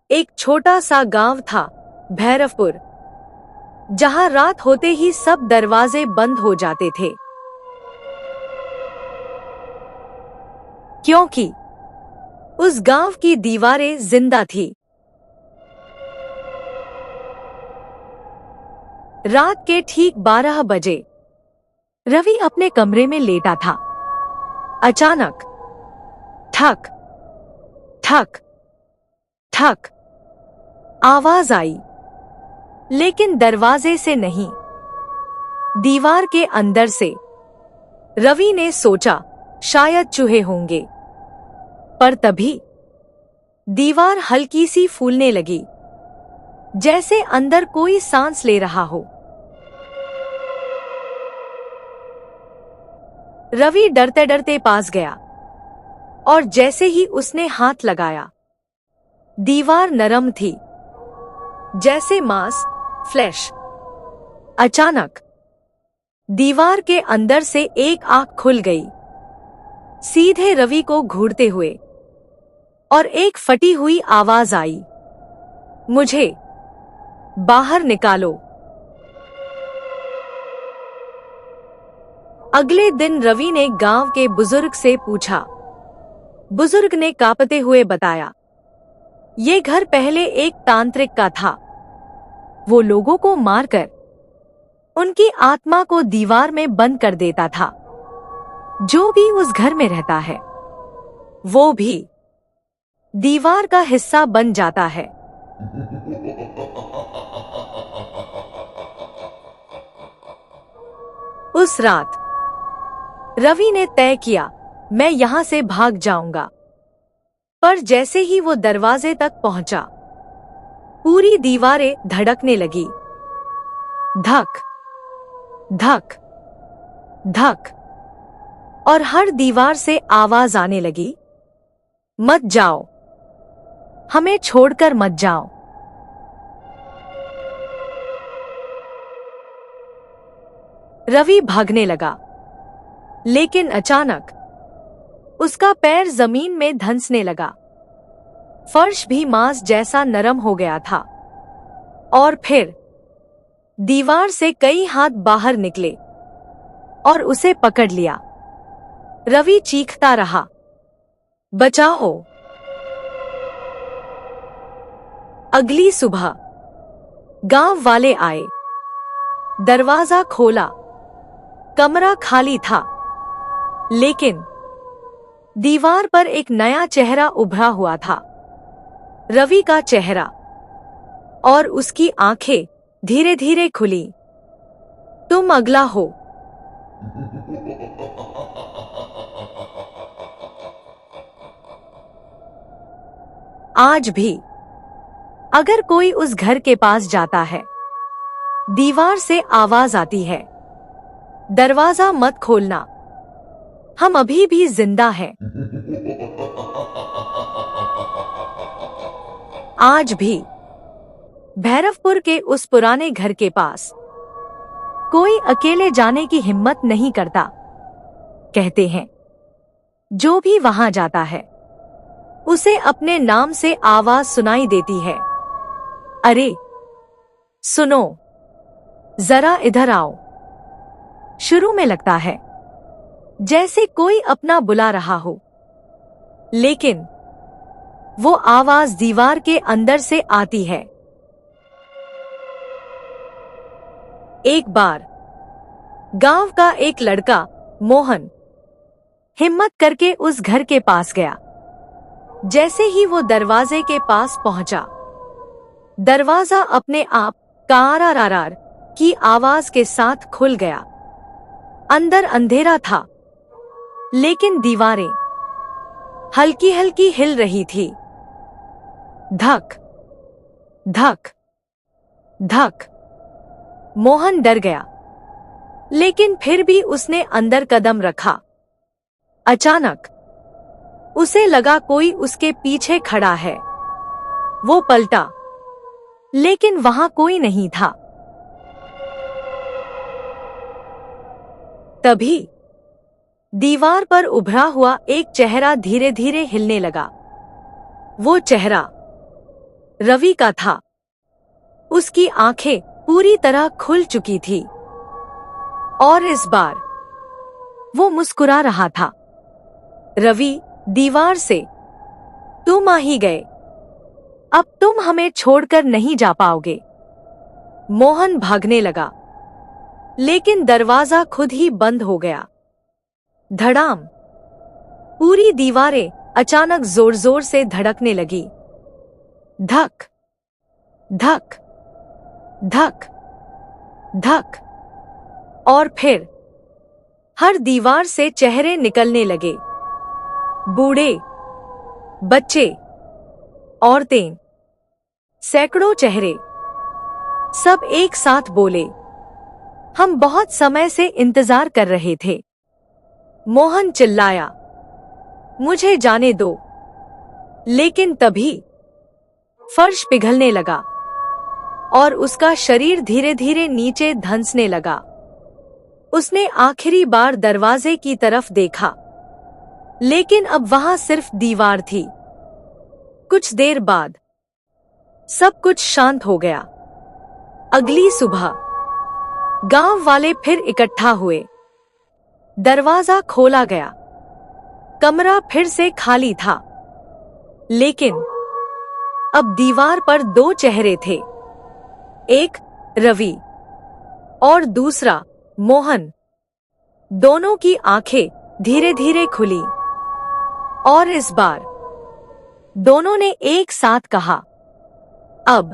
एक छोटा सा गांव था, भैरवपुर, जहां रात होते ही सब दरवाजे बंद हो जाते थे, क्योंकि उस गांव की दीवारें जिंदा थी। रात के ठीक 12 बजे रवि अपने कमरे में लेटा था। अचानक ठक ठक ठक आवाज आई, लेकिन दरवाजे से नहीं, दीवार के अंदर से। रवि ने सोचा शायद चूहे होंगे, पर तभी दीवार हल्की सी फूलने लगी, जैसे अंदर कोई सांस ले रहा हो। रवि डरते डरते पास गया, और जैसे ही उसने हाथ लगाया, दीवार नरम थी, जैसे मांस, फ्लैश। अचानक दीवार के अंदर से एक आंख खुल गई, सीधे रवि को घूरते हुए, और एक फटी हुई आवाज आई, मुझे बाहर निकालो। अगले दिन रवि ने गांव के बुजुर्ग से पूछा। बुजुर्ग ने कांपते हुए बताया, ये घर पहले एक तांत्रिक का था। वो लोगों को मारकर उनकी आत्मा को दीवार में बंद कर देता था। जो भी उस घर में रहता है, वो भी दीवार का हिस्सा बन जाता है। उस रात रवि ने तय किया, मैं यहां से भाग जाऊंगा। पर जैसे ही वो दरवाजे तक पहुंचा, पूरी दीवारें धड़कने लगी। धक धक धक, और हर दीवार से आवाज आने लगी, मत जाओ, हमें छोड़कर मत जाओ। रवि भागने लगा, लेकिन अचानक उसका पैर जमीन में धंसने लगा। फर्श भी मांस जैसा नरम हो गया था, और फिर दीवार से कई हाथ बाहर निकले और उसे पकड़ लिया। रवि चीखता रहा, बचाओ। अगली सुबह गांव वाले आए, दरवाजा खोला, कमरा खाली था, लेकिन दीवार पर एक नया चेहरा उभरा हुआ था, रवि का चेहरा, और उसकी आंखें धीरे धीरे खुली। तुम अगला हो। आज भी अगर कोई उस घर के पास जाता है, दीवार से आवाज आती है, दरवाजा मत खोलना, हम अभी भी जिंदा हैं। आज भी भैरवपुर के उस पुराने घर के पास कोई अकेले जाने की हिम्मत नहीं करता। कहते हैं, जो भी वहां जाता है, उसे अपने नाम से आवाज सुनाई देती है, अरे सुनो, जरा इधर आओ। शुरू में लगता है जैसे कोई अपना बुला रहा हो, लेकिन वो आवाज दीवार के अंदर से आती है। एक बार गांव का एक लड़का, मोहन, हिम्मत करके उस घर के पास गया। जैसे ही वो दरवाजे के पास पहुंचा, दरवाजा अपने आप कारारारार की आवाज के साथ खुल गया। अंदर अंधेरा था, लेकिन दीवारें हल्की हल्की हिल रही थी। धक धक धक। मोहन डर गया, लेकिन फिर भी उसने अंदर कदम रखा। अचानक उसे लगा कोई उसके पीछे खड़ा है। वो पलटा, लेकिन वहां कोई नहीं था। तभी दीवार पर उभरा हुआ एक चेहरा धीरे धीरे हिलने लगा। वो चेहरा रवि का था। उसकी आंखें पूरी तरह खुल चुकी थी और इस बार वो मुस्कुरा रहा था। रवि, दीवार से तुम आ ही गए। अब तुम हमें छोड़कर नहीं जा पाओगे। मोहन भागने लगा, लेकिन दरवाजा खुद ही बंद हो गया। धड़ाम! पूरी दीवारें अचानक जोर जोर से धड़कने लगी। धक धक धक धक। और फिर हर दीवार से चेहरे निकलने लगे। बूढ़े, बच्चे, औरतें, सैकड़ों चेहरे। सब एक साथ बोले, हम बहुत समय से इंतजार कर रहे थे। मोहन चिल्लाया, मुझे जाने दो। लेकिन तभी फर्श पिघलने लगा और उसका शरीर धीरे धीरे नीचे धंसने लगा। उसने आखिरी बार दरवाजे की तरफ देखा, लेकिन अब वहां सिर्फ दीवार थी। कुछ देर बाद सब कुछ शांत हो गया। अगली सुबह गांव वाले फिर इकट्ठा हुए। दरवाजा खोला गया। कमरा फिर से खाली था, लेकिन अब दीवार पर दो चेहरे थे। एक रवि और दूसरा मोहन। दोनों की आंखें धीरे धीरे खुली और इस बार दोनों ने एक साथ कहा, अब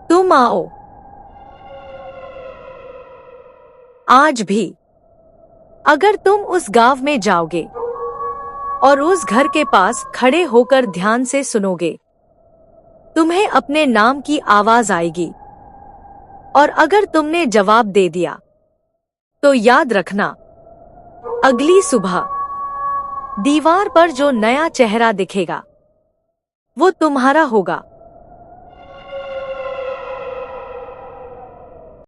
तुम आओ। आज भी अगर तुम उस गांव में जाओगे और उस घर के पास खड़े होकर ध्यान से सुनोगे, तुम्हें अपने नाम की आवाज आएगी। और अगर तुमने जवाब दे दिया, तो याद रखना, अगली सुबह दीवार पर जो नया चेहरा दिखेगा, वो तुम्हारा होगा।